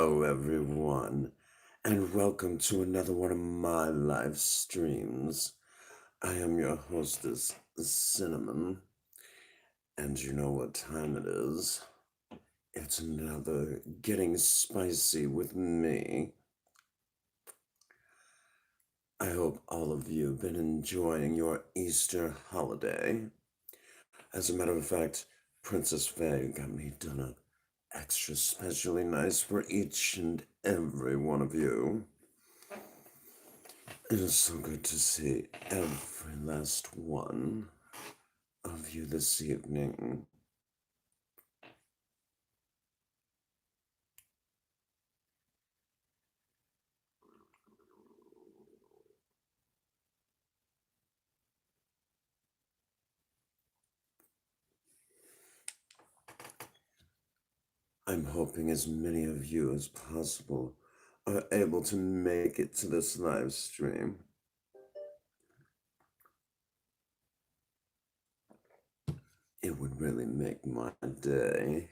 Hello, everyone, and welcome to another one of my live streams. I am your hostess, Cinnamon, and you know what time it is. It's another Getting Spicy with me. I hope all of you have been enjoying your Easter holiday. As a matter of fact, Princess Faye got me dinner extra specially nice for each and every one of you. It is so good to see every last one of you this evening. I'm hoping as many of you as possible are able to make it to this live stream. It would really make my day.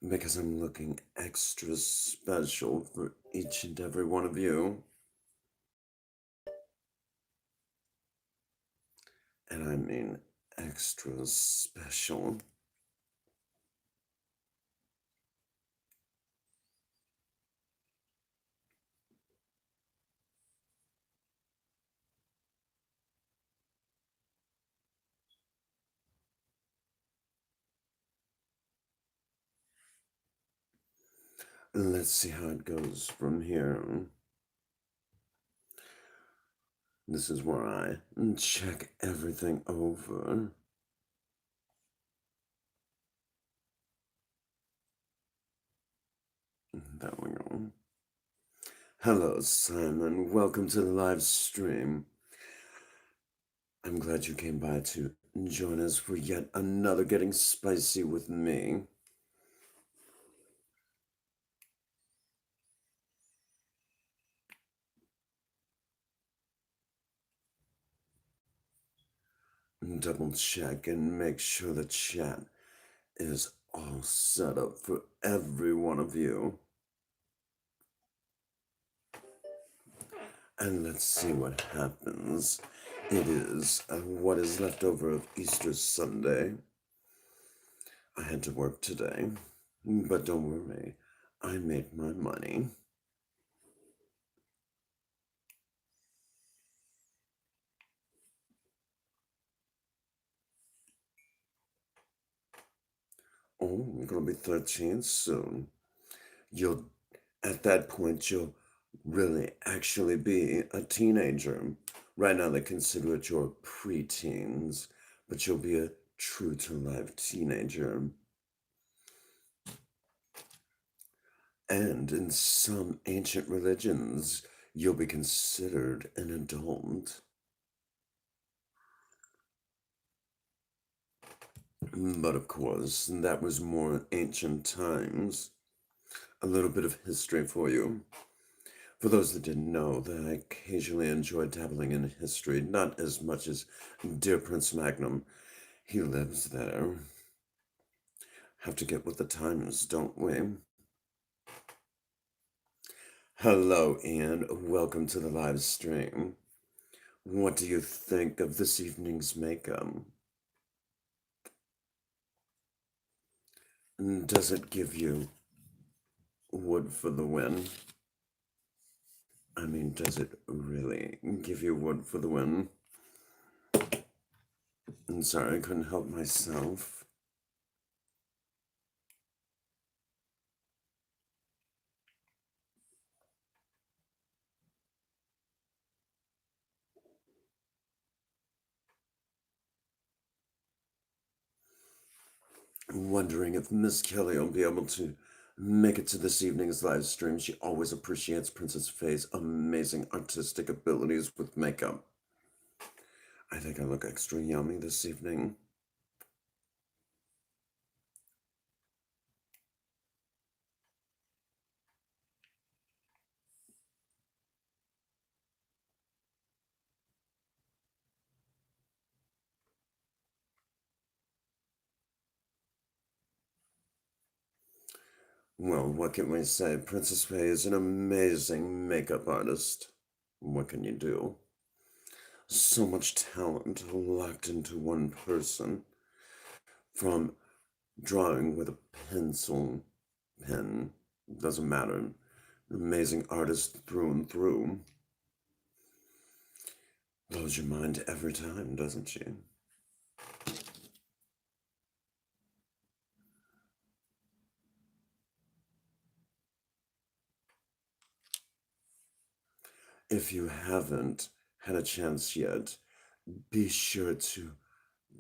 Because I'm looking extra special for each and every one of you. And I mean extra special. Let's see how it goes from here. This is where I check everything over. There we go. Hello, Simon. Welcome to the live stream. I'm glad you came by to join us for yet another Getting Spicy with me. Double check and make sure the chat is all set up for every one of you. And let's see what happens. It is what is left over of Easter Sunday. I had to work today, but don't worry, I made my money. Oh, you're gonna be 13 soon. You'll, at that point, you'll really actually be a teenager. Right now, they consider it your preteens, but you'll be a true to life teenager. And in some ancient religions, you'll be considered an adult. But of course, that was more ancient times. A little bit of history for you. For those that didn't know, that I occasionally enjoy dabbling in history, not as much as dear Prince Magnum. He lives there. Have to get with the times, don't we? Hello, Ian. Welcome to the live stream. What do you think of this evening's makeup? Does it give you wood for the win? I mean, does it really give you wood for the win? I'm sorry, I couldn't help myself. Wondering if Miss Kelly will be able to make it to this evening's live stream. She always appreciates Princess Faye's amazing artistic abilities with makeup. I think I look extra yummy this evening. Well, what can we say? Princess Faye is an amazing makeup artist. What can you do? So much talent locked into one person. From drawing with a pencil, pen, doesn't matter. An amazing artist through and through. Blows your mind every time, doesn't she? If you haven't had a chance yet, be sure to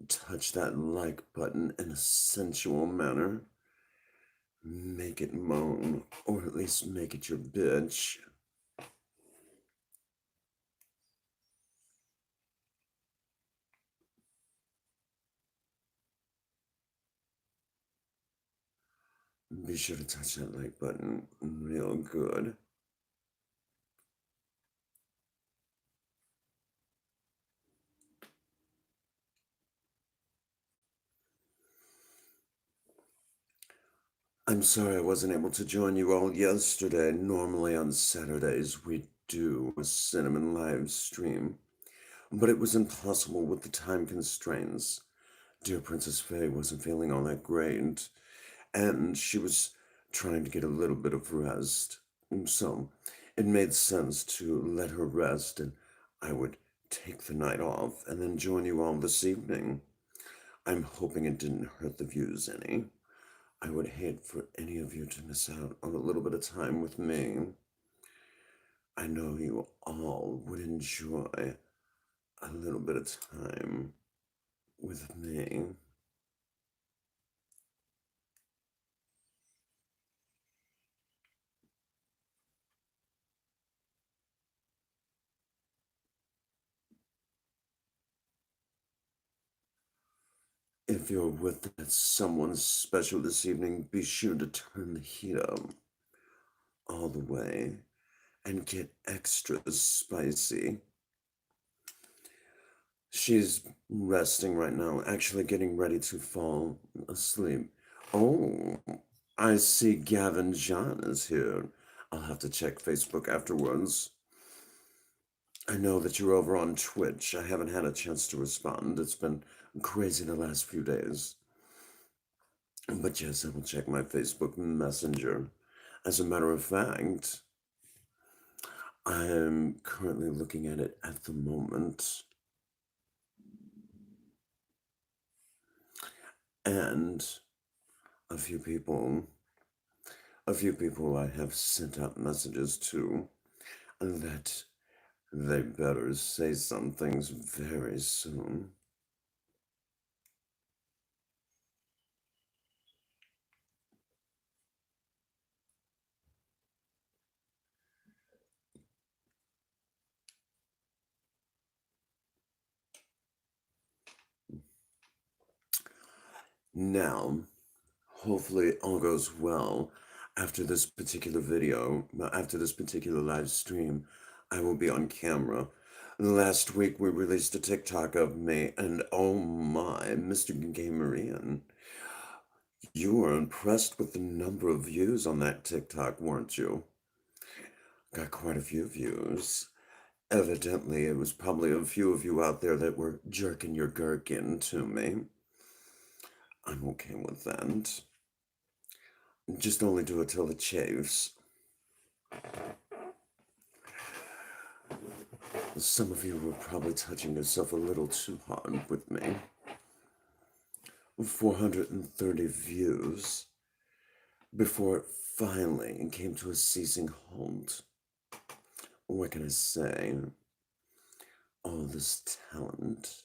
touch that like button in a sensual manner. Make it moan, or at least make it your bitch. Be sure to touch that like button real good. I'm sorry I wasn't able to join you all yesterday. Normally on Saturdays we do a cinnamon live stream, but it was impossible with the time constraints. Dear Princess Faye wasn't feeling all that great, and she was trying to get a little bit of rest. So it made sense to let her rest, and I would take the night off and then join you all this evening. I'm hoping it didn't hurt the views any. I would hate for any of you to miss out on a little bit of time with me. I know you all would enjoy a little bit of time with me. If you're with that someone special this evening, be sure to turn the heat up all the way and get extra spicy. She's resting right now, actually getting ready to fall asleep. Oh, I see Gavin John is here. I'll have to check Facebook afterwards. I know that you're over on Twitch. I haven't had a chance to respond. It's been crazy the last few days. But yes, I will check my Facebook Messenger. As a matter of fact, I'm currently looking at it at the moment. And a few people, a few people I have sent out messages to that they better say some things very soon. Now, hopefully all goes well. After this particular video, after this particular live stream, I will be on camera. Last week we released a TikTok of me, and oh my, Mr. Gamerian, you were impressed with the number of views on that TikTok, weren't you? Got quite a few views. Evidently, it was probably a few of you out there that were jerking your gherkin to me. I'm okay with that. Just only do it till it chaves. Some of you were probably touching yourself a little too hard with me. 430 views before it finally came to a ceasing halt. What can I say? All this talent.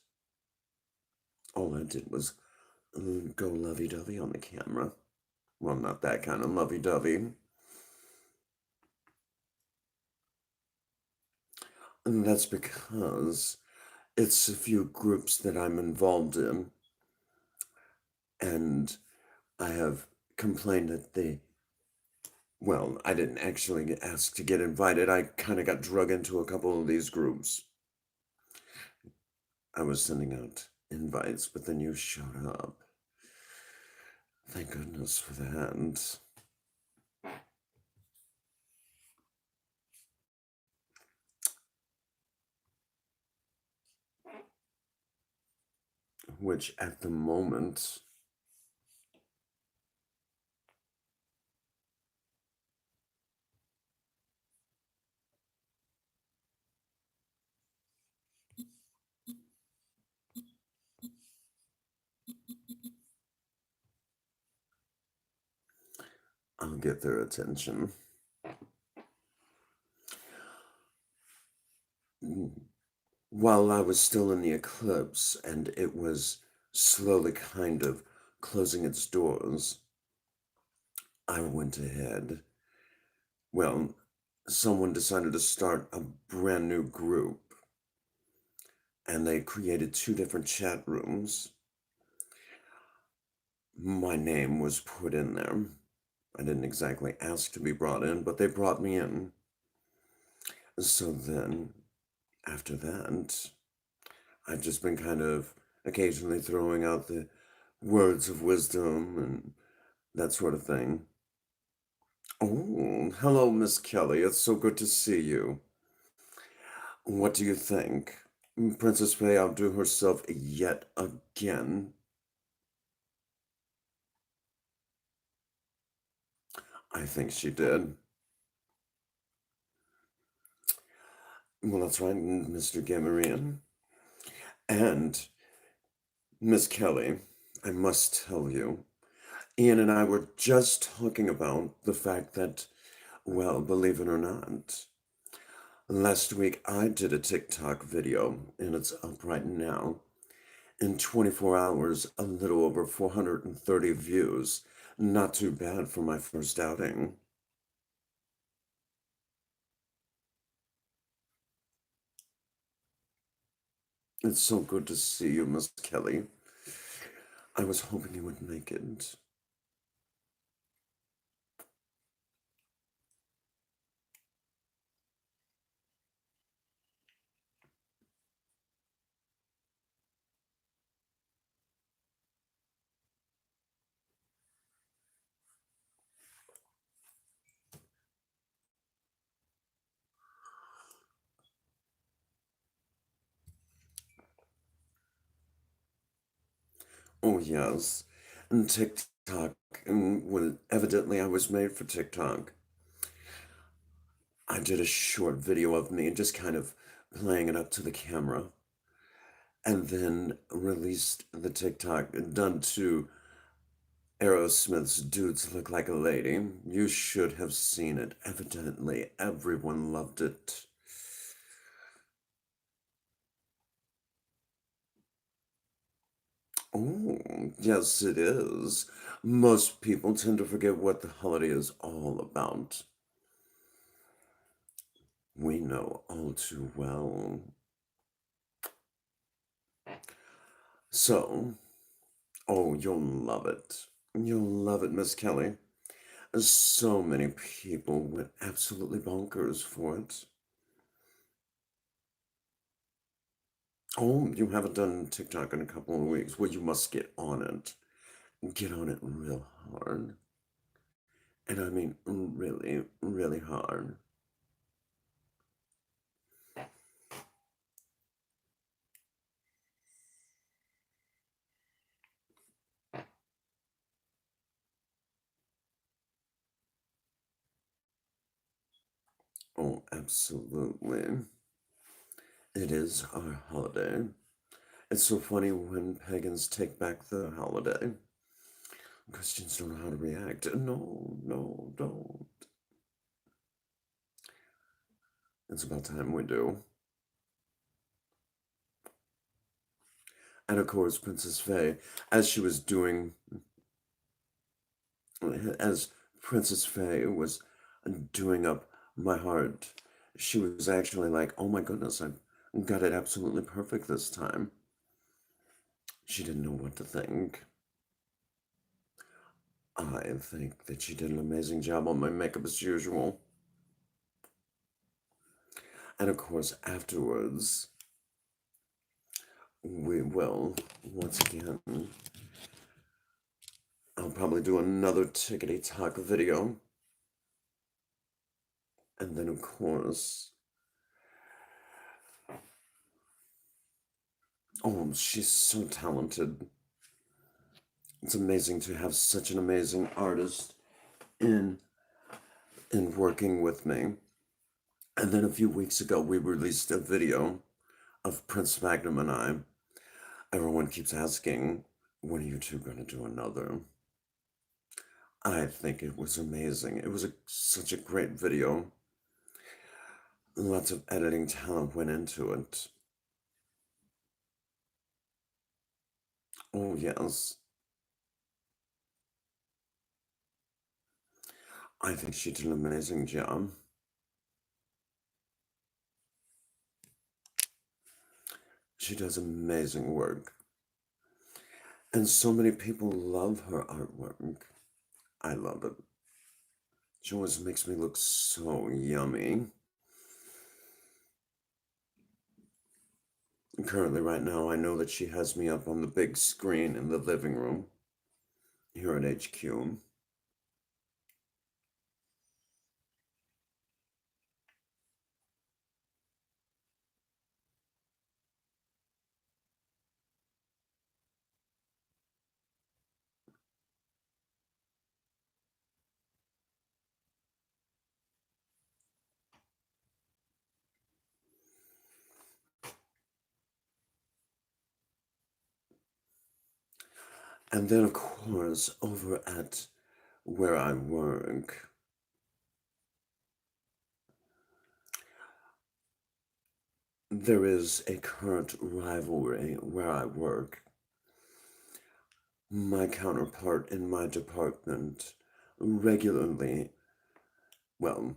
All I did was go lovey-dovey on the camera. Well, not that kind of lovey-dovey. And that's because it's a few groups that I'm involved in, and I have complained that well, I didn't actually ask to get invited. I kind of got drug into a couple of these groups. I was sending out invites, but then you showed up. Thank goodness for that. which at the moment, I'll get their attention. While I was still in the eclipse and it was slowly kind of closing its doors, I went ahead. Well, someone decided to start a brand new group, and they created two different chat rooms. My name was put in there. I didn't exactly ask to be brought in, but they brought me in. So then, after that, I've just been kind of occasionally throwing out the words of wisdom and that sort of thing. Oh, hello, Miss Kelly. It's so good to see you. What do you think? Princess Faye outdo herself yet again? I think she did. Well, that's right, Mr. Gamarian. And, Miss Kelly, I must tell you, Ian and I were just talking about the fact that, well, believe it or not, last week I did a TikTok video, and it's up right now. In 24 hours, a little over 430 views. Not too bad for my first outing. It's so good to see you, Miss Kelly. I was hoping you would make it. Oh, yes. And TikTok, and well, evidently I was made for TikTok. I did a short video of me just kind of playing it up to the camera and then released the TikTok done to Aerosmith's Dudes Look Like a Lady. You should have seen it. Evidently, everyone loved it. Oh, yes, it is. Most people tend to forget what the holiday is all about. We know all too well. So, oh, you'll love it. You'll love it, Miss Kelly. So many people went absolutely bonkers for it. Oh, you haven't done TikTok in a couple of weeks. Well, you must get on it. Get on it real hard. And I mean really, really hard. Oh, absolutely. It is our holiday. It's so funny when pagans take back the holiday. Christians don't know how to react. No, no, don't. It's about time we do. And of course, Princess Faye, as she was doing, as Princess Faye was doing up my heart, she was actually like, oh my goodness, I got it absolutely perfect this time. She didn't know what to think. I think that she did an amazing job on my makeup as usual. And of course, afterwards, we will, once again, I'll probably do another tickety talk video. And then, of course, Oh, she's so talented. It's amazing to have such an amazing artist in working with me. And then a few weeks ago, we released a video of Prince Magnum and I. Everyone keeps asking, when are you two going to do another? I think it was amazing. It was such a great video. Lots of editing talent went into it. Oh, yes. I think she did an amazing job. She does amazing work. And so many people love her artwork. I love it. She always makes me look so yummy. Currently, right now, I know that she has me up on the big screen in the living room here at HQ. And then, of course, over at where I work, there is a current rivalry where I work. My counterpart in my department regularly, well,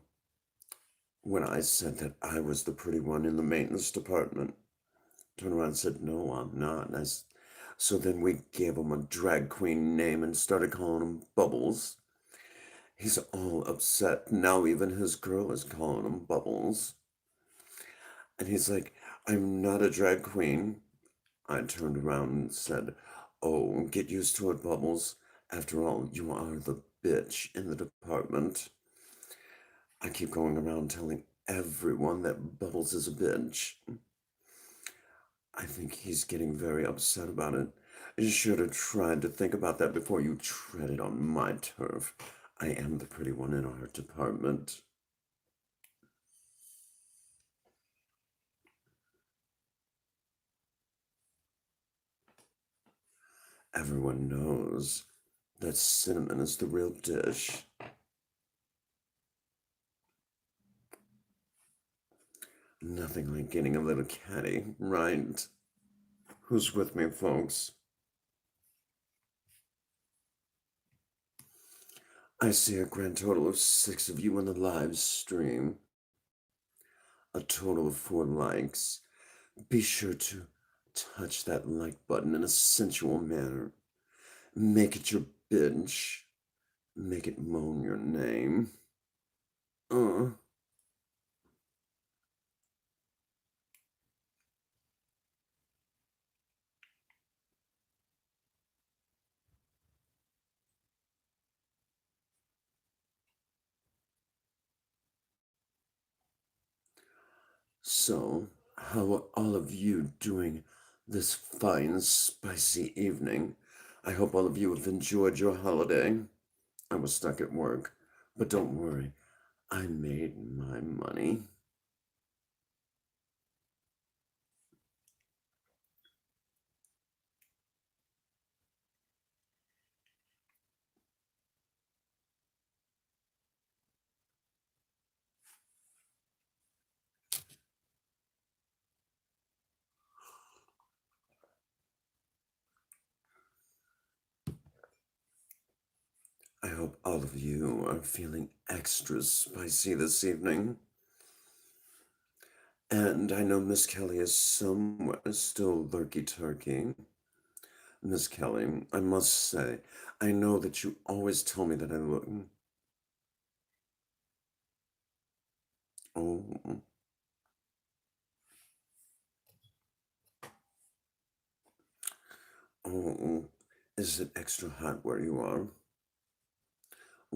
when I said that I was the pretty one in the maintenance department, turned around and said, "No, I'm not." And so then we gave him a drag queen name and started calling him Bubbles. He's all upset. Now even his girl is calling him Bubbles. And he's like, "I'm not a drag queen." I turned around and said, "Oh, get used to it, Bubbles. After all, you are the bitch in the department." I keep going around telling everyone that Bubbles is a bitch. I think he's getting very upset about it. You should have tried to think about that before you treaded on my turf. I am the pretty one in our department. Everyone knows that cinnamon is the real dish. Nothing like getting a little catty, right? Who's with me, folks? I see a grand total of 6 of you in the live stream. A total of 4 likes. Be sure to touch that like button in a sensual manner. Make it your binge. Make it moan your name. Uh. So, how are all of you doing this fine, spicy evening? I hope all of you have enjoyed your holiday. I was stuck at work, but don't worry, I made my money. I hope all of you are feeling extra spicy this evening. And I know Miss Kelly is somewhere still lurky turkey. Miss Kelly, I must say, I know that you always tell me that I look. Oh, oh, is it extra hot where you are?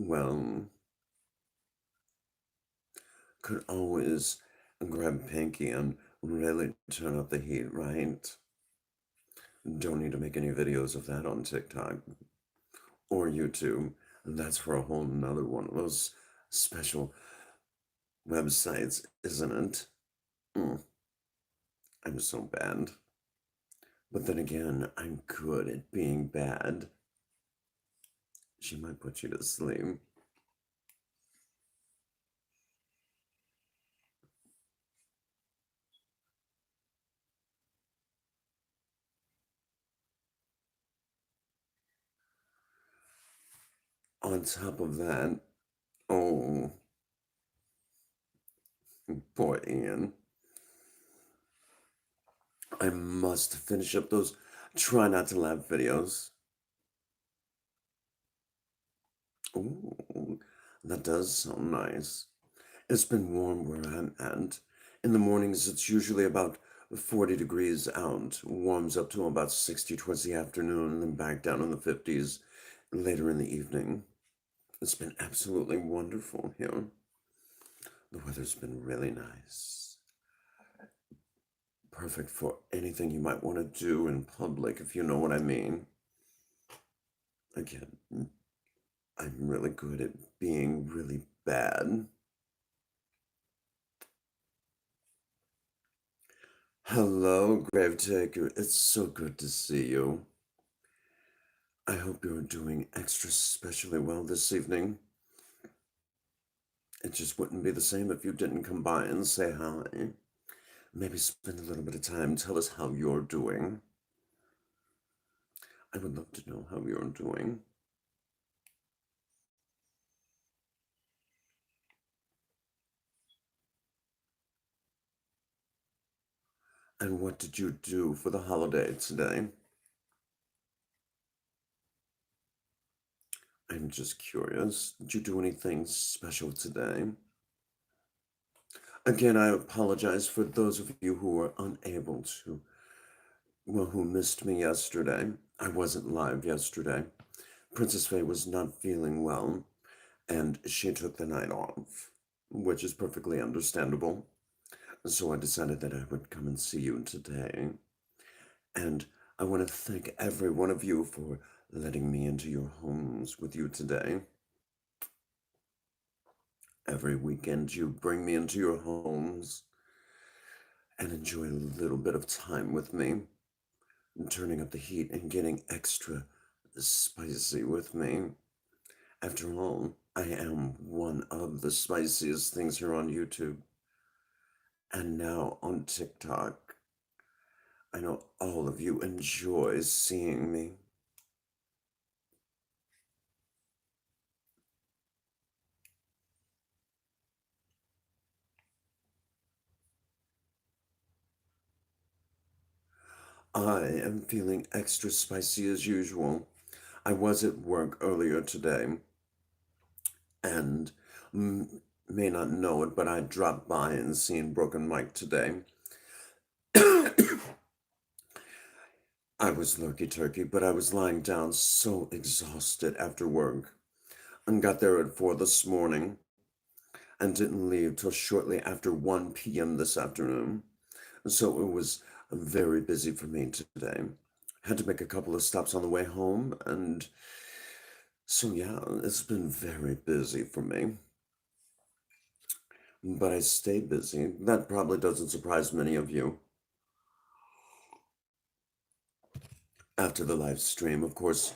Well, could always grab Pinky and really turn up the heat, right? Don't need to make any videos of that on TikTok or YouTube. And that's for a whole nother one of those special websites, isn't it? Mm, I'm so bad. But then again, I'm good at being bad. She might put you to sleep. On top of that, oh, poor Ian. I must finish up those try not to laugh videos. Ooh, that does sound nice. It's been warm where I'm at. In the mornings, it's usually about 40 degrees out, warms up to about 60 towards the afternoon, and then back down in the 50s later in the evening. It's been absolutely wonderful here. The weather's been really nice. Perfect for anything you might want to do in public, if you know what I mean. Again, I'm really good at being really bad. Hello, Gravetaker. It's so good to see you. I hope you're doing extra specially well this evening. It just wouldn't be the same if you didn't come by and say hi. Maybe spend a little bit of time, tell us how you're doing. I would love to know how you're doing. And what did you do for the holiday today? I'm just curious. Did you do anything special today? Again, I apologize for those of you who were unable to, well, who missed me yesterday. I wasn't live yesterday. Princess Faye was not feeling well, and she took the night off, which is perfectly understandable. So I decided that I would come and see you today. And I want to thank every one of you for letting me into your homes with you today. Every weekend you bring me into your homes and enjoy a little bit of time with me, turning up the heat and getting extra spicy with me. After all, I am one of the spiciest things here on YouTube and now on TikTok. I know all of you enjoy seeing me. I am feeling extra spicy as usual. I was at work earlier today and may not know it, but I dropped by and seen Broken Mike today. I was lurky turkey, but I was lying down so exhausted after work and got there at 4 this morning and didn't leave till shortly after 1 p.m. this afternoon. So it was very busy for me today. Had to make a couple of stops on the way home, and so yeah, it's been very busy for me. But I stay busy. That probably doesn't surprise many of you. After the live stream, of course,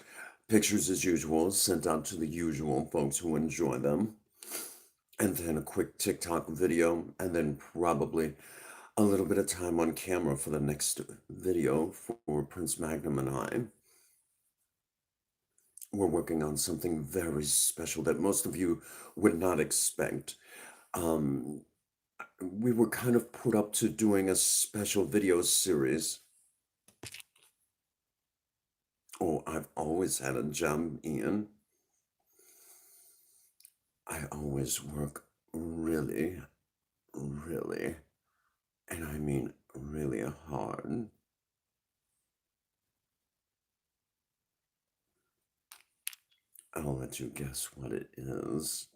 pictures as usual sent out to the usual folks who enjoy them. And then a quick TikTok video, and then probably a little bit of time on camera for the next video for Prince Magnum and I. We're working on something very special that most of you would not expect. Um, we were kind of put up to doing a special video series. Oh, I've always had a job, Ian. I always work really, really, and I mean really hard. I'll let you guess what it is.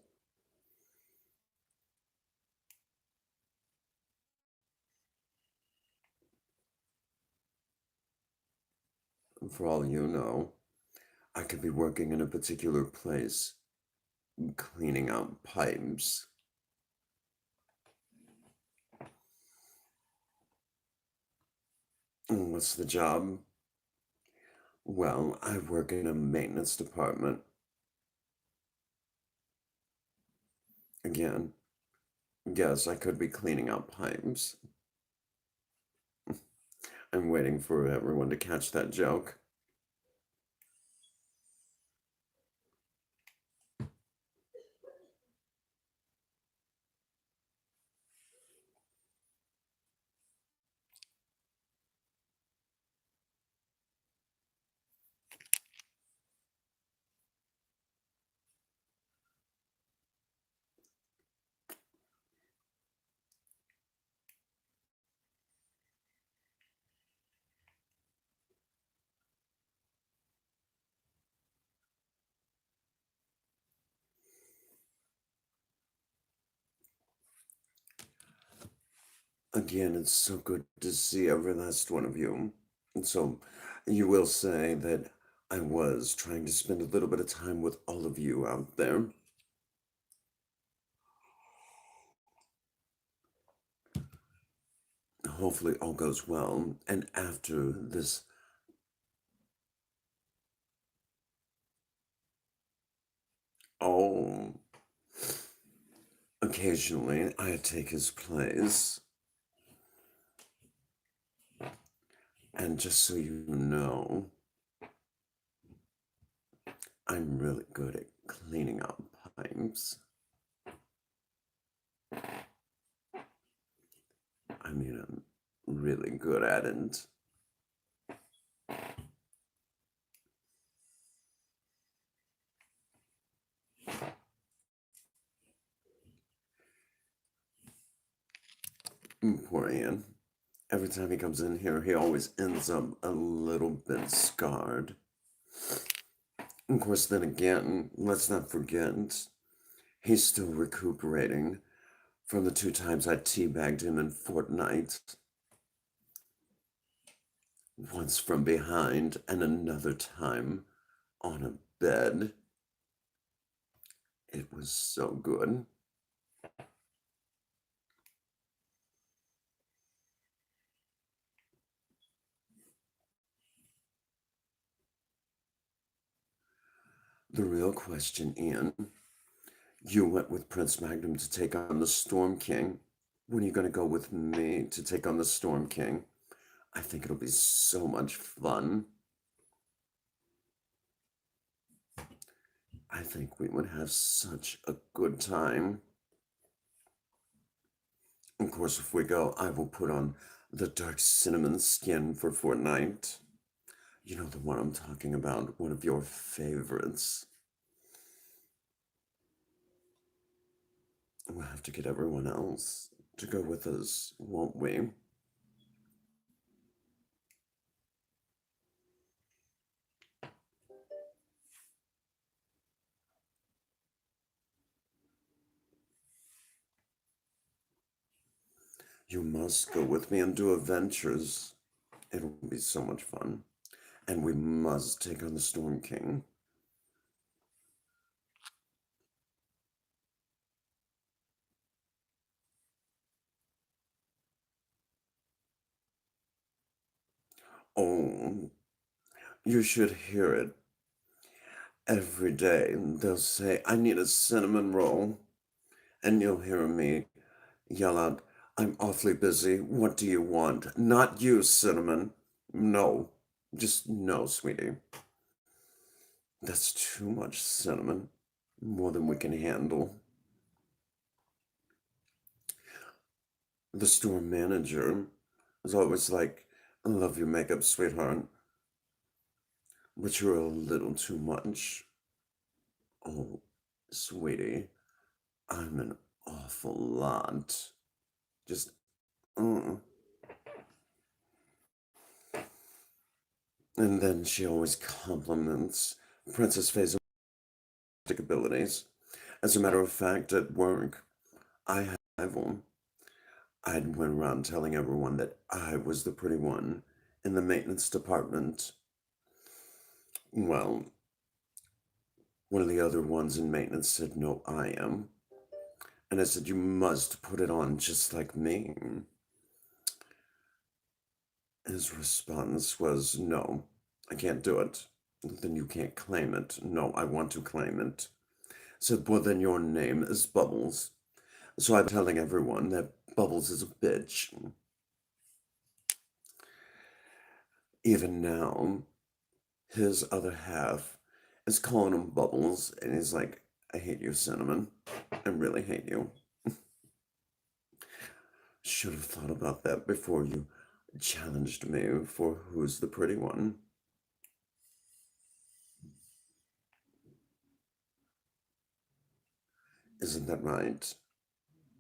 For all you know, I could be working in a particular place, cleaning out pipes. What's the job? Well, I work in a maintenance department. Again, yes, I could be cleaning out pipes. I'm waiting for everyone to catch that joke. Again, it's so good to see every last one of you. And so, you will say that I was trying to spend a little bit of time with all of you out there. Hopefully, all goes well. And after this, oh, occasionally I take his place. And just so you know, I'm really good at cleaning out pipes. I mean, I'm really good at it. Poor Ian. Every time he comes in here, he always ends up a little bit scarred. Of course, then again, let's not forget, he's still recuperating from the 2 times I teabagged him in Fortnite. Once from behind, and another time on a bed. It was so good. The real question, Ian, you went with Prince Magnum to take on the Storm King. When are you going to go with me to take on the Storm King? I think it'll be so much fun. I think we would have such a good time. Of course, if we go, I will put on the dark cinnamon skin for Fortnite. You know the one I'm talking about, one of your favorites. We'll have to get everyone else to go with us, won't we? You must go with me and do adventures. It'll be so much fun. And we must take on the Storm King. Oh, you should hear it. Every day they'll say, I need a cinnamon roll. And you'll hear me yell out, I'm awfully busy. What do you want? Not you, cinnamon. No, just no, sweetie. That's too much cinnamon. More than we can handle. The store manager is always like, I love your makeup, sweetheart, but you're a little too much. Oh, sweetie, I'm an awful lot. Just, uh. And then she always compliments Princess Faye's abilities. As a matter of fact, at work, I have them. I went around telling everyone that I was the pretty one in the maintenance department. Well, one of the other ones in maintenance said, "No, I am." And I said, "You must put it on just like me." His response was, "No, I can't do it." "Then you can't claim it." "No, I want to claim it." I said, "Well, then your name is Bubbles." So I'm telling everyone that Bubbles is a bitch. Even now, his other half is calling him Bubbles, and he's like, "I hate you, Cinnamon. I really hate you." Should have thought about that before you challenged me for who's the pretty one. Isn't that right,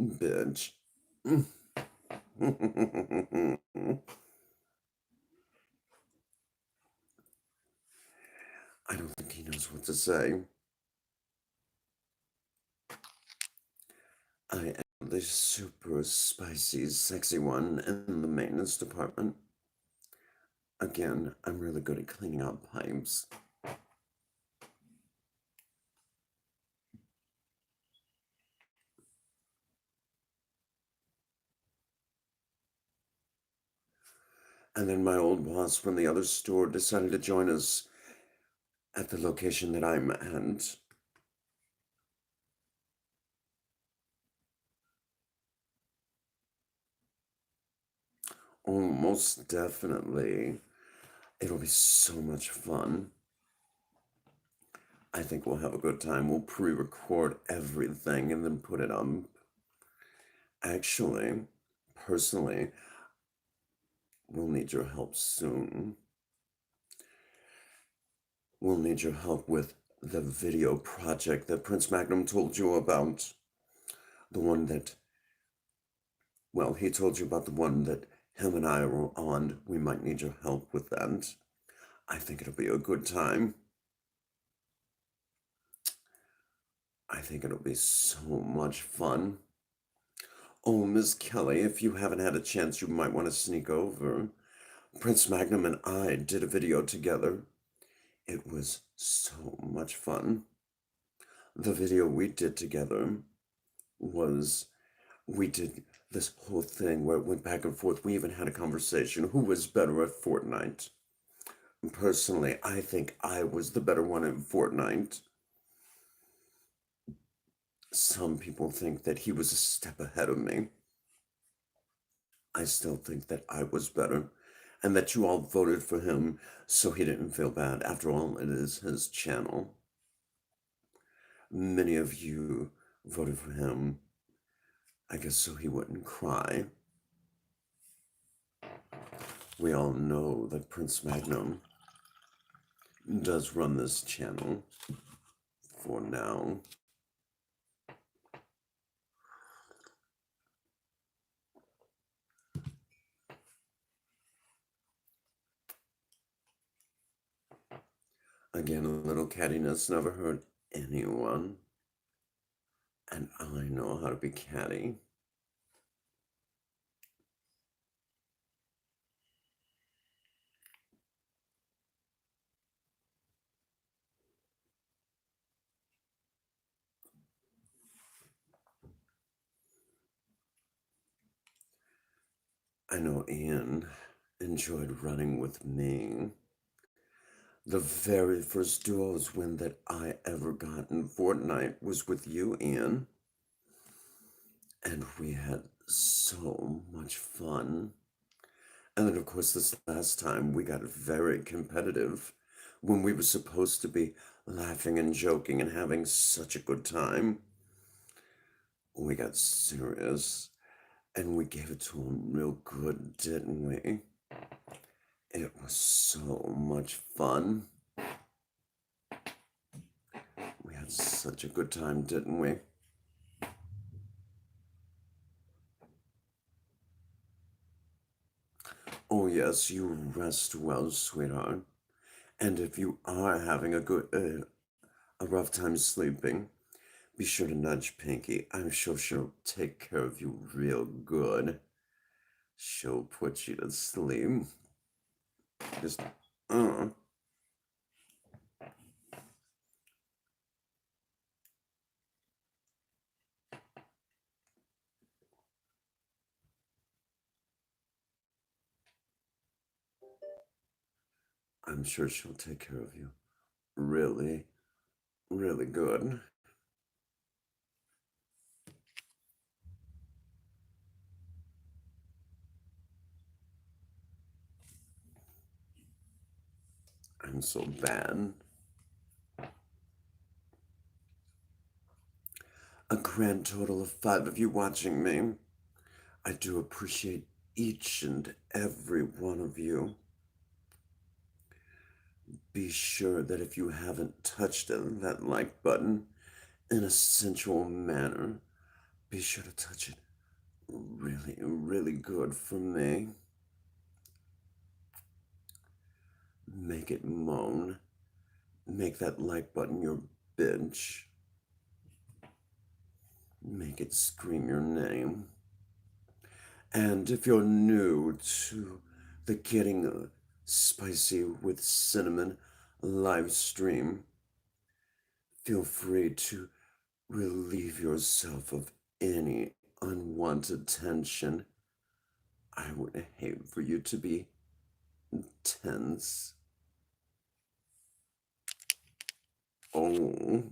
bitch? I don't think he knows what to say. I am the super spicy, sexy one in the maintenance department. Again, I'm really good at cleaning out pipes. And then my old boss from the other store decided to join us at the location that I'm at. Oh, most definitely. It'll be so much fun. I think we'll have a good time. We'll pre-record everything and then put it on. Actually, personally, we'll need your help soon. We'll need your help with the video project that Prince Magnum told you about. The one that, well, he told you about the one that him and I were on. We might need your help with that. I think it'll be a good time. I think it'll be so much fun. Oh, Miss Kelly, if you haven't had a chance, you might want to sneak over. Prince Magnum and I did a video together. It was so much fun. The video we did together was we did this whole thing where it went back and forth. We even had a conversation who was better at Fortnite. Personally, I think I was the better one at Fortnite. Some people think that he was a step ahead of me. I still think that I was better and that you all voted for him so he didn't feel bad. After all, it is his channel. Many of you voted for him, I guess, so he wouldn't cry. We all know that Prince Magnum does run this channel for now. Again, a little cattiness never hurt anyone. And I know how to be catty. I know Ian enjoyed running with me. The very first duos win that I ever got in Fortnite was with you, Ian. And we had so much fun. And then, of course, this last time we got very competitive when we were supposed to be laughing and joking and having such a good time. We got serious and we gave it to him real good, didn't we? It was so much fun. We had such a good time, didn't we? Oh, yes, you rest well, sweetheart. And if you are having a rough time sleeping, be sure to nudge Pinky. I'm sure she'll take care of you real good. She'll put you to sleep. Just, uh. I'm sure she'll take care of you really, really good. I'm so bad. A grand total of 5 of you watching me. I do appreciate each and every one of you. Be sure that if you haven't touched that like button in a sensual manner, be sure to touch it really, really good for me. Make it moan. Make that like button your bitch. Make it scream your name. And if you're new to the Getting Spicy with Cinnamon live stream, feel free to relieve yourself of any unwanted tension. I would hate for you to be tense. Oh,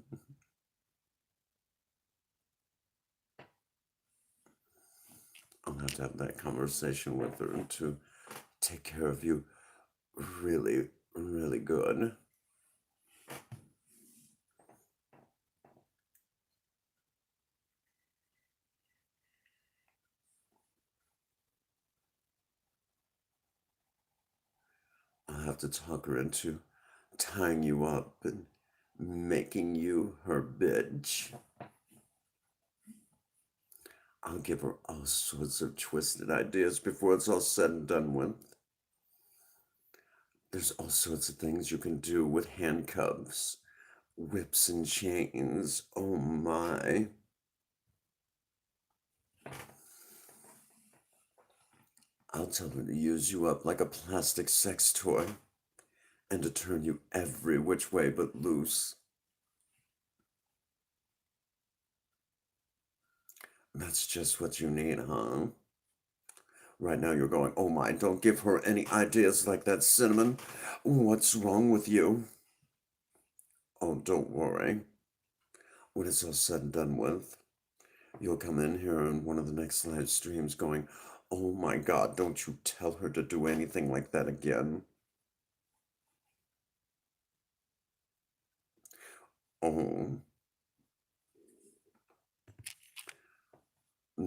I'll have to have that conversation with her to take care of you really, really good. I'll have to talk her into tying you up and making you her bitch. I'll give her all sorts of twisted ideas before it's all said and done with. There's all sorts of things you can do with handcuffs, whips, and chains. Oh my. I'll tell her to use you up like a plastic sex toy and to turn you every which way but loose. That's just what you need, huh? Right now you're going, oh my, don't give her any ideas like that, Cinnamon. What's wrong with you? Oh, don't worry. When it's all said and done with, you'll come in here in one of the next live streams going, oh my God, don't you tell her to do anything like that again. Oh,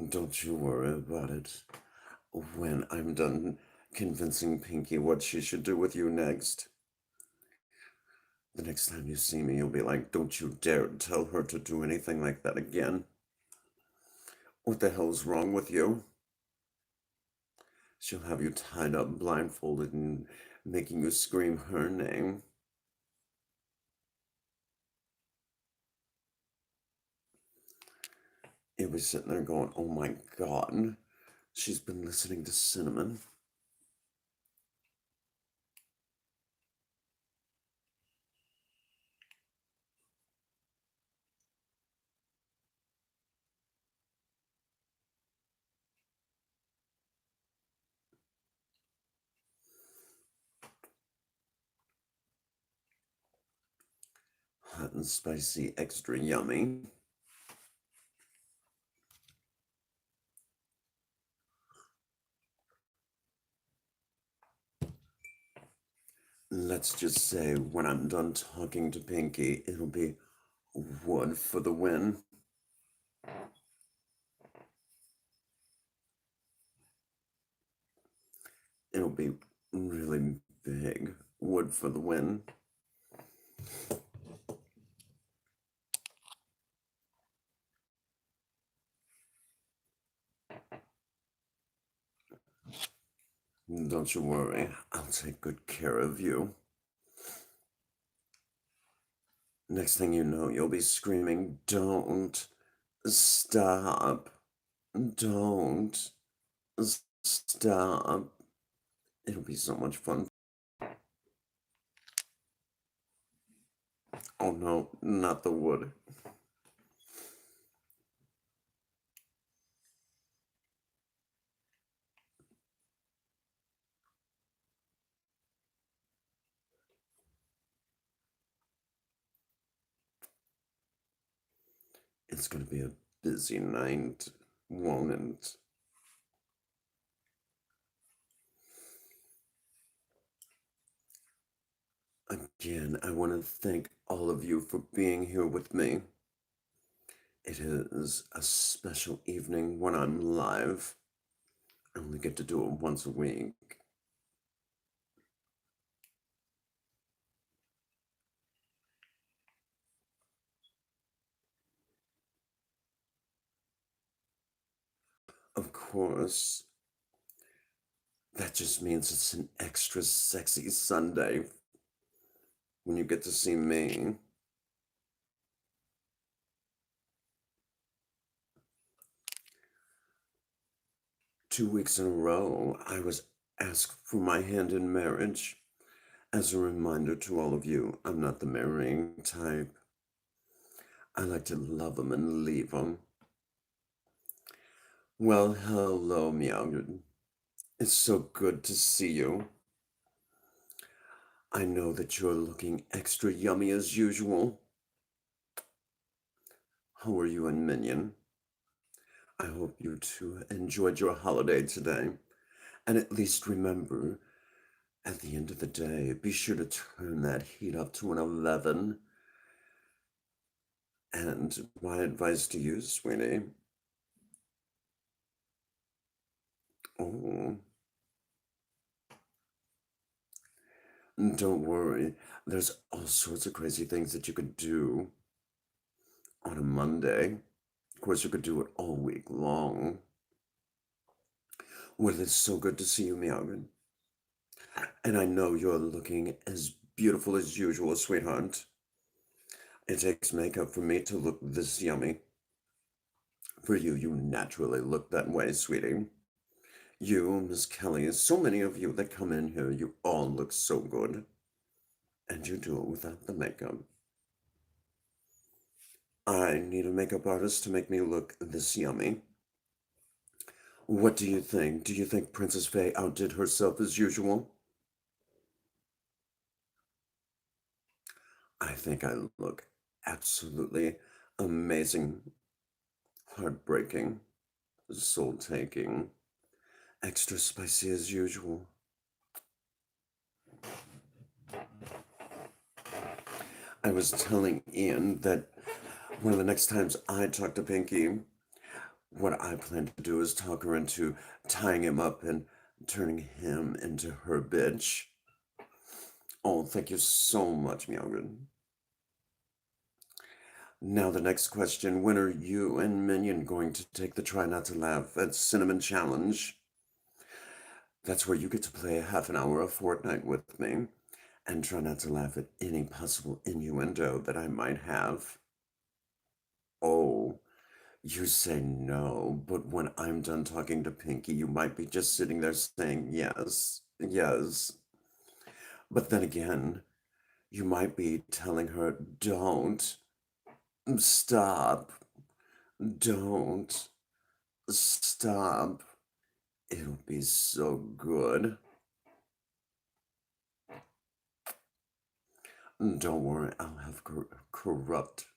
don't you worry about it. When I'm done convincing Pinky what she should do with you next, the next time you see me, you'll be like, don't you dare tell her to do anything like that again. What the hell's wrong with you? She'll have you tied up, blindfolded, and making you scream her name. You'll be sitting there going, oh my God, she's been listening to Cinnamon. Hot and spicy, extra yummy. Let's just say when I'm done talking to Pinky, it'll be one for the win. It'll be really big. Wood for the win. Don't you worry, I'll take good care of you. Next thing you know, you'll be screaming, don't stop. Don't stop. It'll be so much fun. Oh no, not the wood. It's going to be a busy night, won't it? Again, I want to thank all of you for being here with me. It is a special evening when I'm live. I only get to do it once a week. Of course, that just means it's an extra sexy Sunday when you get to see me. 2 weeks in a row, I was asked for my hand in marriage. As a reminder to all of you, I'm not the marrying type. I like to love them and leave them. Well, hello, Meowgren. It's so good to see you. I know that you're looking extra yummy as usual. How are you and Minion? I hope you two enjoyed your holiday today. And at least remember, at the end of the day, be sure to turn that heat up to an 11. And my advice to you, sweetie. Oh, don't worry. There's all sorts of crazy things that you could do on a Monday. Of course, you could do it all week long. Well, it's so good to see you, Meowgren. And I know you're looking as beautiful as usual, sweetheart. It takes makeup for me to look this yummy. For you, you naturally look that way, sweetie. You, Miss Kelly, so many of you that come in here, you all look so good. And you do it without the makeup. I need a makeup artist to make me look this yummy. What do you think? Do you think Princess Faye outdid herself as usual? I think I look absolutely amazing, heartbreaking, soul-taking, extra spicy as usual. I was telling Ian that one of the next times I talk to Pinky, what I plan to do is talk her into tying him up and turning him into her bitch. Oh, thank you so much, Meowgren. Now the next question, when are you and Minion going to take the Try Not to Laugh at Cinnamon Challenge? That's where you get to play a half an hour of Fortnite with me and try not to laugh at any possible innuendo that I might have. Oh, you say no, but when I'm done talking to Pinky, you might be just sitting there saying yes, yes. But then again, you might be telling her, don't, stop, don't, stop. It'll be so good. Don't worry, I'll have corrupt.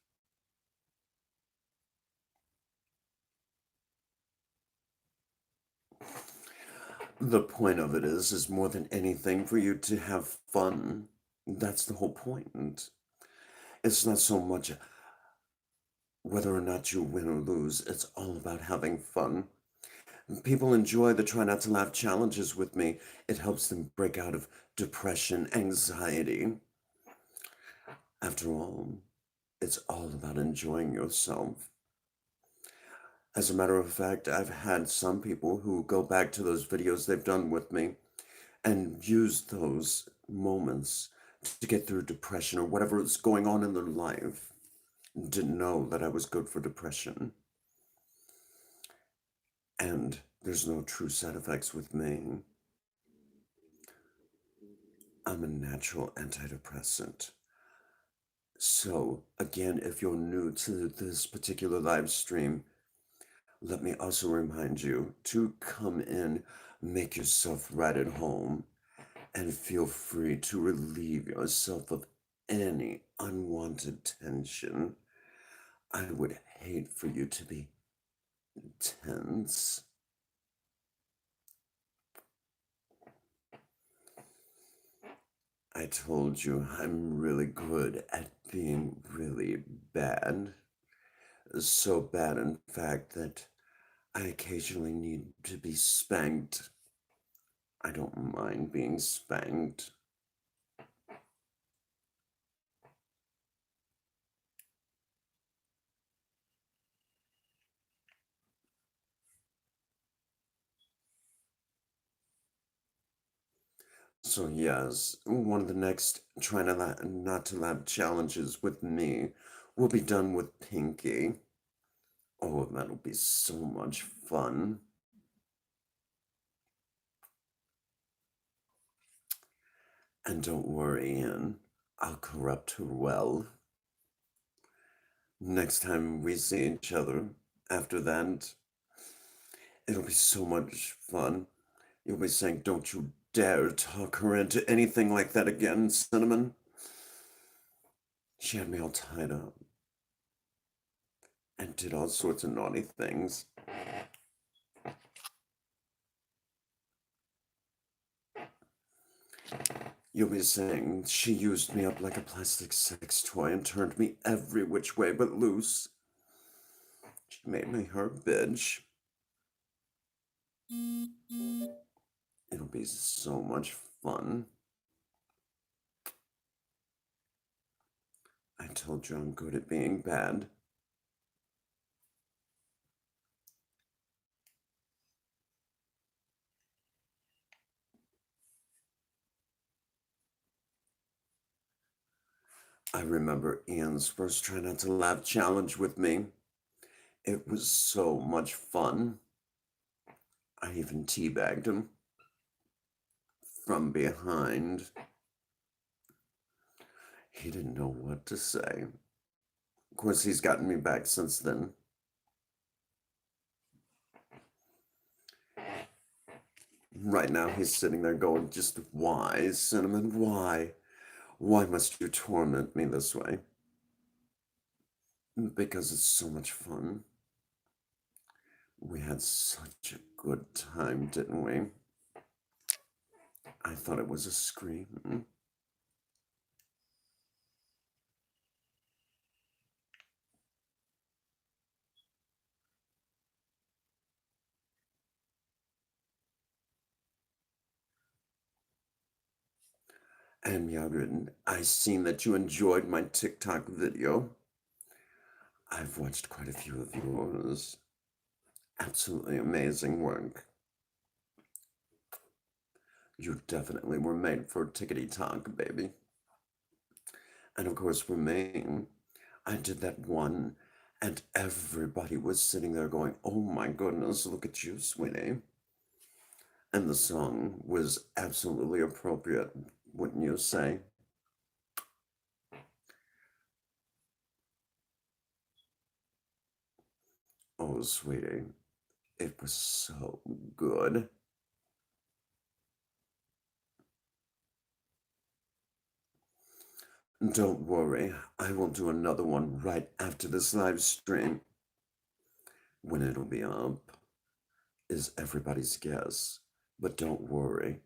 The point of it is more than anything for you to have fun. That's the whole point. It's not so much whether or not you win or lose, it's all about having fun. People enjoy the Try Not to Laugh challenges with me. It helps them break out of depression, anxiety. After all, it's all about enjoying yourself. As a matter of fact, I've had some people who go back to those videos they've done with me and use those moments to get through depression or whatever is going on in their life. Didn't know that I was good for depression. And there's no true side effects with me. I'm a natural antidepressant. So, again, if you're new to this particular live stream, let me also remind you to come in, make yourself right at home, and feel free to relieve yourself of any unwanted tension. I would hate for you to be tense. I told you I'm really good at being really bad. So bad, in fact, that I occasionally need to be spanked. I don't mind being spanked. So yes, one of the next try to not to laugh challenges with me will be done with Pinky. Oh, that'll be so much fun. And don't worry, Ian, I'll corrupt her well. Next time we see each other, after that, it'll be so much fun. You'll be saying, "Don't you dare talk her into anything like that again, Cinnamon." She had me all tied up and did all sorts of naughty things. You'll be saying, "She used me up like a plastic sex toy and turned me every which way but loose. She made me her bitch." It'll be so much fun. I told you I'm good at being bad. I remember Ian's first try not to laugh challenge with me. It was so much fun. I even teabagged him from behind. He didn't know what to say. Of course, he's gotten me back since then. Right now, he's sitting there going, "Just why, Cinnamon? Why? Why must you torment me this way?" Because it's so much fun. We had such a good time, didn't we? I thought it was a scream. And Yagrin, I seen that you enjoyed my TikTok video. I've watched quite a few of yours. Absolutely amazing work. You definitely were made for Tickety Talk, baby. And of course, for me, I did that one, and everybody was sitting there going, "Oh my goodness, look at you, sweetie." And the song was absolutely appropriate, wouldn't you say? Oh, sweetie, it was so good. Don't worry, I will do another one right after this live stream. When it'll be up is everybody's guess, but don't worry,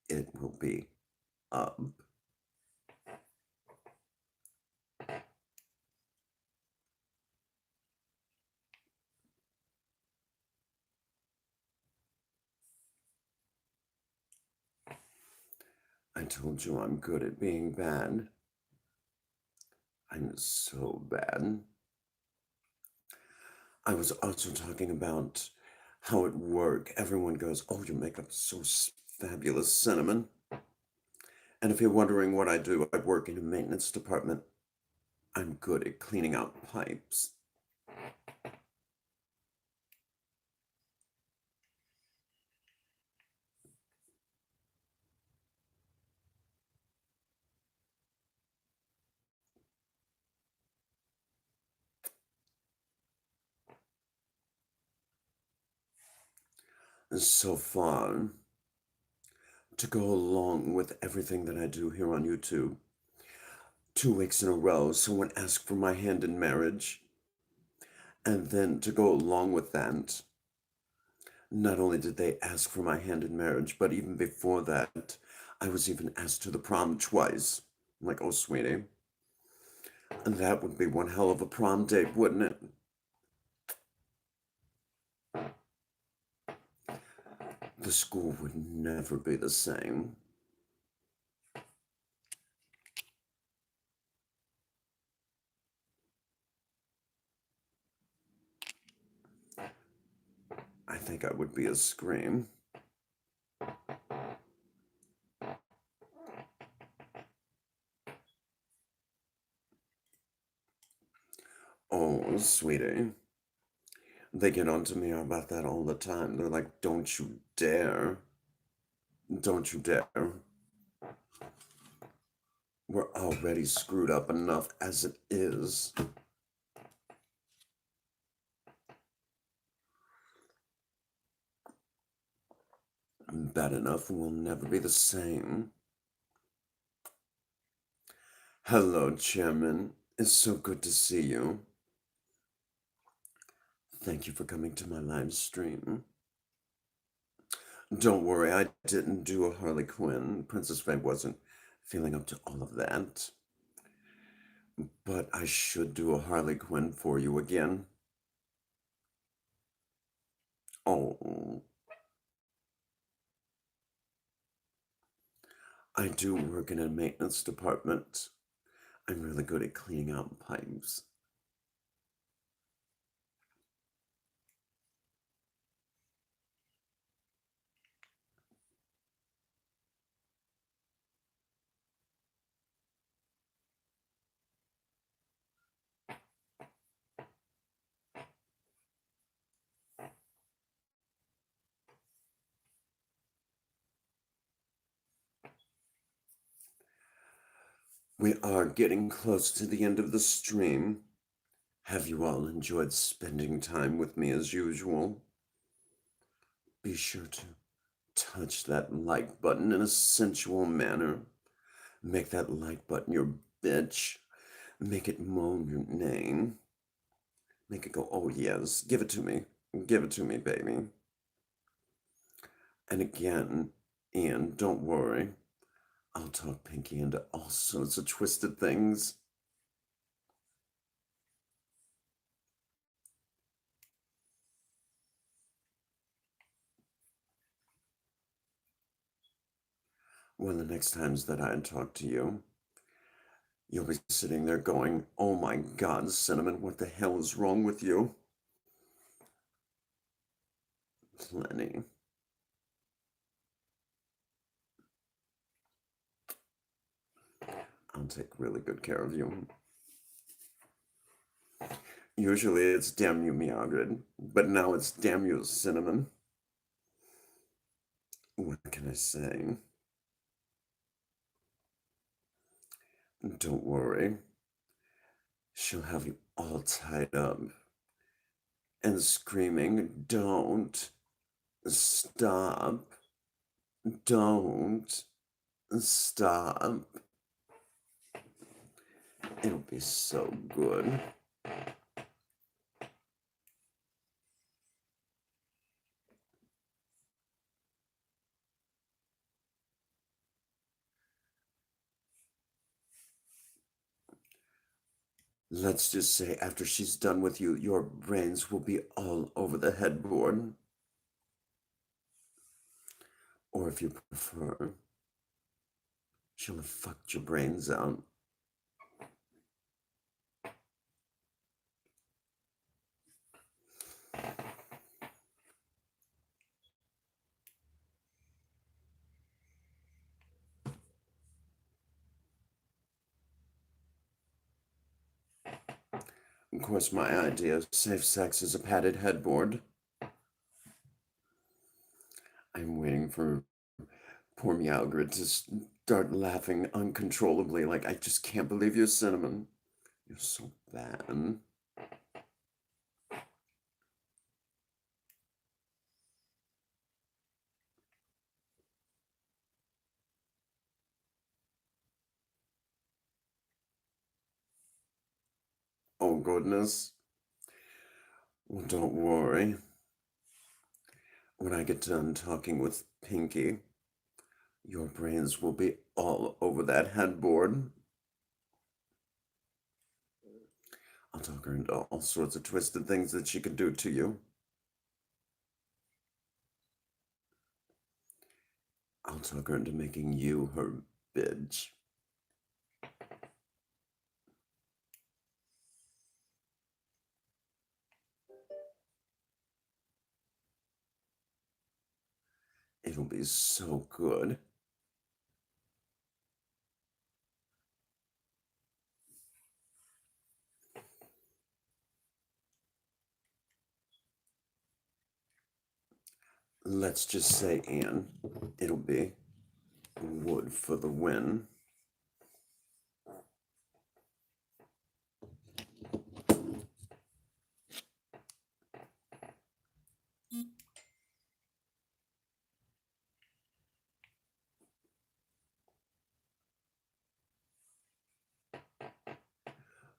it will be up. I told you I'm good at being bad. I'm so bad. I was also talking about how at work everyone goes, "Oh, your makeup's so fabulous, Cinnamon." And if you're wondering what I do, I work in a maintenance department. I'm good at cleaning out pipes. So far, to go along with everything that I do here on YouTube, 2 weeks in a row, someone asked for my hand in marriage. And then to go along with that, not only did they ask for my hand in marriage, but even before that, I was even asked to the prom twice. I'm like, oh, sweetie. And that would be one hell of a prom date, wouldn't it? The school would never be the same. I think I would be a scream. Oh, sweetie. They get on to me about that all the time. They're like, don't you dare. Don't you dare. We're already screwed up enough as it is. Bad enough will never be the same. Hello, Chairman. It's so good to see you. Thank you for coming to my live stream. Don't worry, I didn't do a Harley Quinn. Princess Faye wasn't feeling up to all of that. But I should do a Harley Quinn for you again. Oh, I do work in a maintenance department. I'm really good at cleaning out pipes. We are getting close to the end of the stream. Have you all enjoyed spending time with me as usual? Be sure to touch that like button in a sensual manner. Make that like button your bitch. Make it moan your name. Make it go, oh yes, give it to me. Give it to me, baby. And again, Ian, don't worry. I'll talk Pinky into all sorts of twisted things. One of the next times that I talk to you, you'll be sitting there going, oh my God, Cinnamon, what the hell is wrong with you? Plenty. I'll take really good care of you. Usually it's damn you, Meowgrid, but now it's damn you, Cinnamon. What can I say? Don't worry. She'll have you all tied up and screaming, don't stop, don't stop. It'll be so good. Let's just say after she's done with you, your brains will be all over the headboard. Or if you prefer, she'll have fucked your brains out. Of course, my idea of safe sex is a padded headboard. I'm waiting for poor Meowgrid to start laughing uncontrollably, like, I just can't believe you're Cinnamon. You're so bad. Oh, goodness. Well, don't worry. When I get done talking with Pinky, your brains will be all over that headboard. I'll talk her into all sorts of twisted things that she could do to you. I'll talk her into making you her bitch. It'll be so good. Let's just say, Anne, it'll be wood for the win.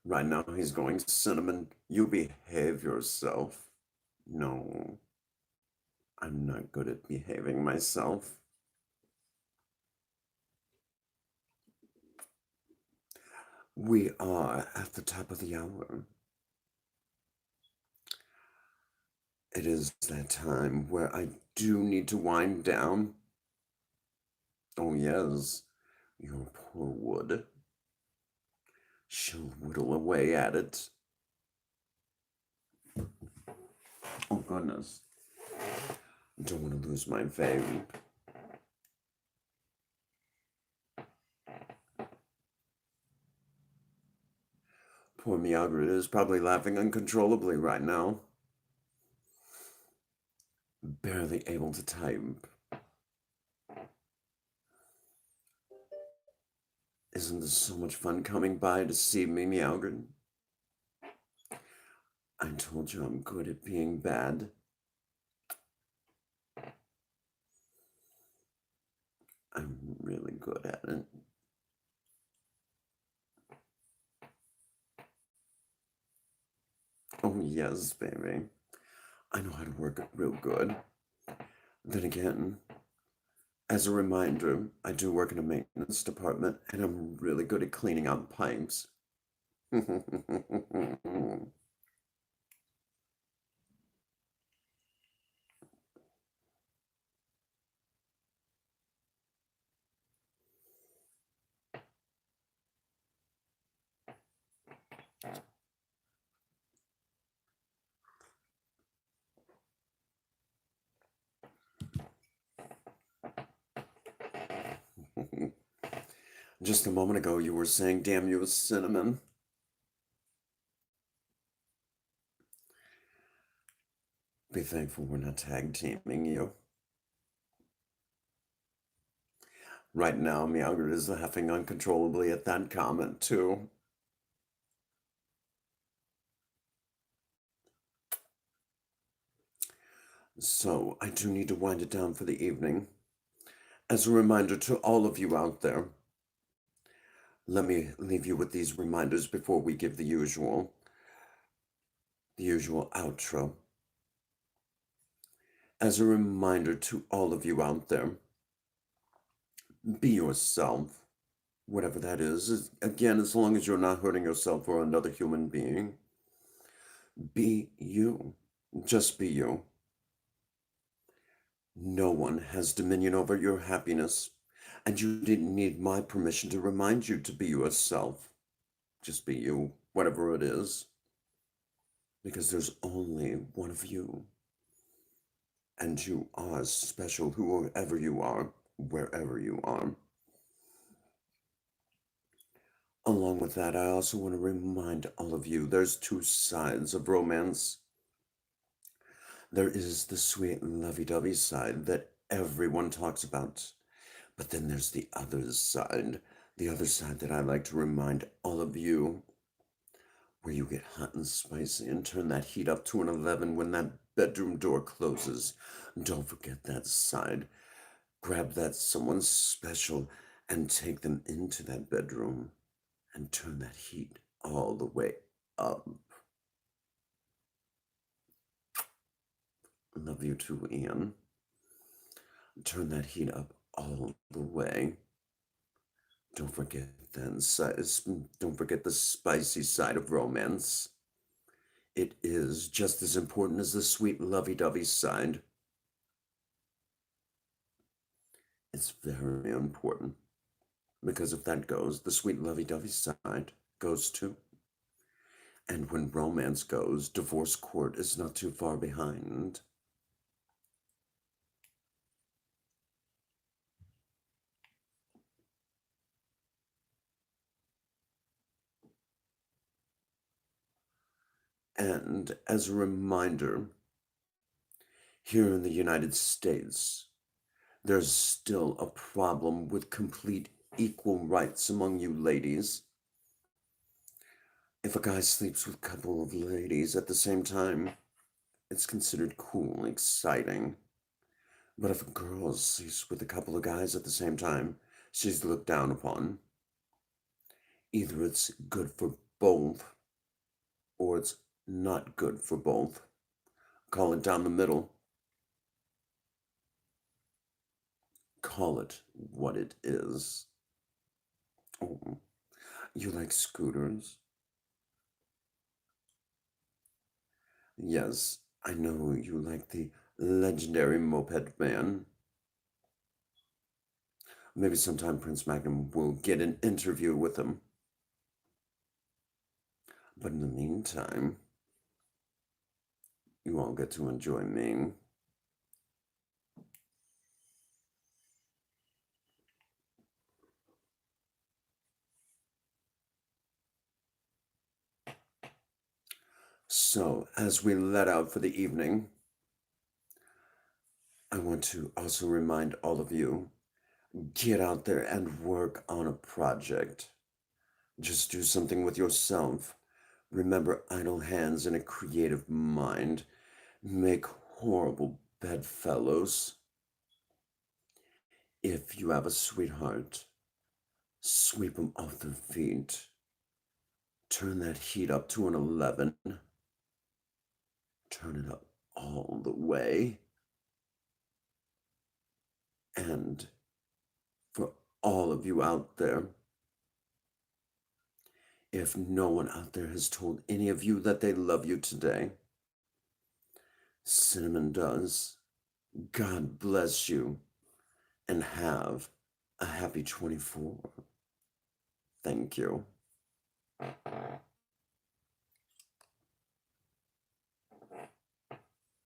Right now he's going, Cinnamon, you behave yourself. No, I'm not good at behaving myself. We are at the top of the hour. It is that time where I do need to wind down. Oh, yes, your poor Wood. She'll whittle away at it. Oh, goodness. Don't want to lose my vape. Poor Miagrid is probably laughing uncontrollably right now. Barely able to type. Isn't this so much fun coming by to see me, Miagrid? I told you I'm good at being bad. I'm really good at it. Oh, yes, baby. I know how to work it real good. Then again, as a reminder, I do work in a maintenance department and I'm really good at cleaning out pipes. Just a moment ago, you were saying, damn you, Cinnamon. Be thankful we're not tag teaming you. Right now, Meowgert is laughing uncontrollably at that comment, too. So, I do need to wind it down for the evening. As a reminder to all of you out there, let me leave you with these reminders before we give the usual outro. As a reminder to all of you out there, be yourself, whatever that is. Again, as long as you're not hurting yourself or another human being, be you. Just be you. No one has dominion over your happiness, and you didn't need my permission to remind you to be yourself. Just be you, whatever it is, because there's only one of you, and you are special, whoever you are, wherever you are. Along with that, I also want to remind all of you there's two sides of romance. There is the sweet lovey-dovey side that everyone talks about. But then there's the other side that I like to remind all of you, where you get hot and spicy and turn that heat up to an 11 when that bedroom door closes. Don't forget that side. Grab that someone special and take them into that bedroom and turn that heat all the way up. love you too, Ian. Turn that heat up all the way. Don't forget don't forget the spicy side of romance. It is just as important as the sweet lovey-dovey side. It's very important because if that goes, the sweet lovey-dovey side goes too. And when romance goes, divorce court is not too far behind. And as a reminder, here in the United States, there's still a problem with complete equal rights among you ladies. If a guy sleeps with a couple of ladies at the same time, it's considered cool and exciting. But if a girl sleeps with a couple of guys at the same time, she's looked down upon. Either it's good for both, or it's not good for both. Call it down the middle. Call it what it is. Oh, you like scooters? Yes, I know you like the legendary Moped Man. Maybe sometime Prince Magnum will get an interview with him. But in the meantime, you all get to enjoy me. So, as we let out for the evening, I want to also remind all of you, get out there and work on a project. Just do something with yourself. Remember, idle hands and a creative mind make horrible bedfellows. If you have a sweetheart, sweep them off their feet. Turn that heat up to an 11. Turn it up all the way. And for all of you out there, if no one out there has told any of you that they love you today, Cinnamon does. God bless you and have a happy 24. Thank you.